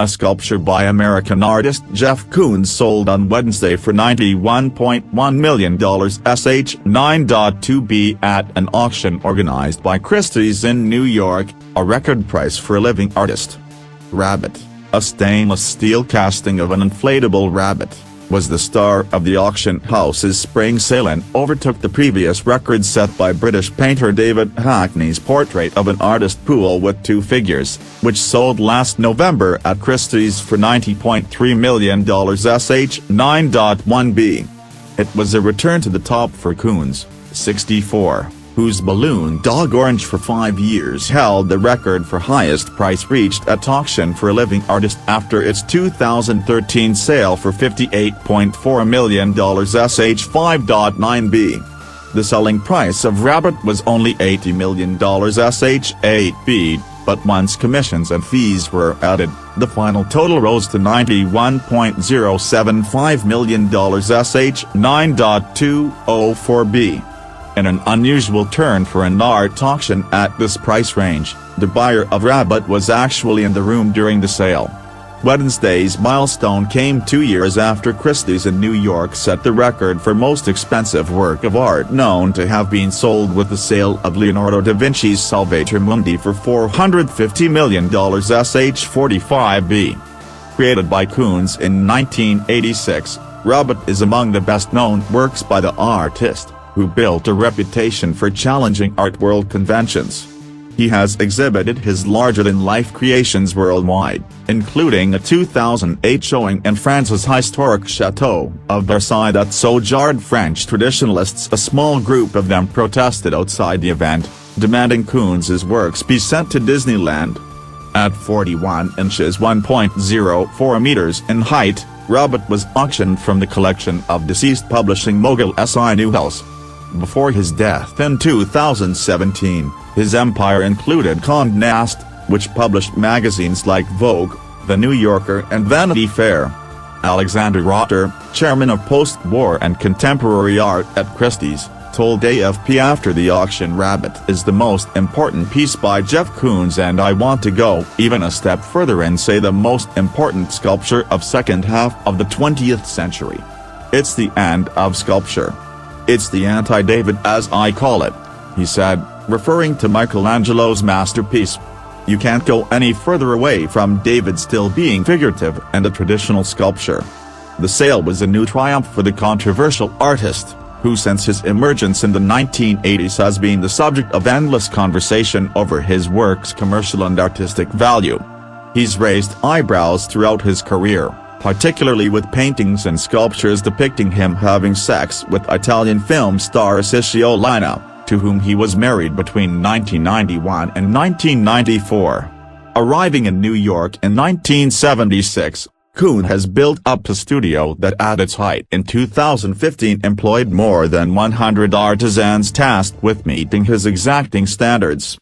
A sculpture by American artist Jeff Koons sold on Wednesday for $91.1 million Sh9.2 at an auction organized by Christie's in New York, a record price for a living artist. Rabbit, a stainless steel casting of an inflatable rabbit, was the star of the auction house's spring sale and overtook the previous record set by British painter David Hackney's portrait of an artist pool with two figures, which sold last November at Christie's for $90.3 million Sh9.1. It was a return to the top for Koons, 64, whose balloon dog orange for 5 years held the record for highest price reached at auction for a living artist after its 2013 sale for $58.4 million Sh5.9. The selling price of Rabbit was only $80 million Sh8b, but once commissions and fees were added, the final total rose to $91.075 million Sh9.204b. In an unusual turn for an art auction at this price range, the buyer of Rabbit was actually in the room during the sale. Wednesday's milestone came 2 years after Christie's in New York set the record for most expensive work of art known to have been sold with the sale of Leonardo da Vinci's Salvator Mundi for $450 million Sh45b. Created by Koons in 1986, Rabbit is among the best-known works by the artist, who built a reputation for challenging art world conventions. He has exhibited his larger-than-life creations worldwide, including a 2008 showing in France's historic Château of Versailles that so jarred French traditionalists a small group of them protested outside the event, demanding Koons' works be sent to Disneyland. At 41 inches (1.04 meters) in height, Rabbit was auctioned from the collection of deceased publishing mogul Sh9.2. Before his death in 2017, his empire included Condé Nast, which published magazines like Vogue, The New Yorker and Vanity Fair. Alexander Rotter, chairman of post-war and contemporary art at Christie's, told AFP after the auction, "Rabbit is the most important piece by Jeff Koons, and I want to go even a step further and say the most important sculpture of second half of the 20th century. It's the end of sculpture. It's the anti-David, as I call it," he said, referring to Michelangelo's masterpiece. You can't go any further away from David still being figurative and a traditional sculpture. The sale was a new triumph for the controversial artist, who since his emergence in the 1980s has been the subject of endless conversation over his work's commercial and artistic value. He's raised eyebrows throughout his career, particularly with paintings and sculptures depicting him having sex with Italian film star Cicciolina, to whom he was married between 1991 and 1994. Arriving in New York in 1976, Koons has built up a studio that at its height in 2015 employed more than 100 artisans tasked with meeting his exacting standards.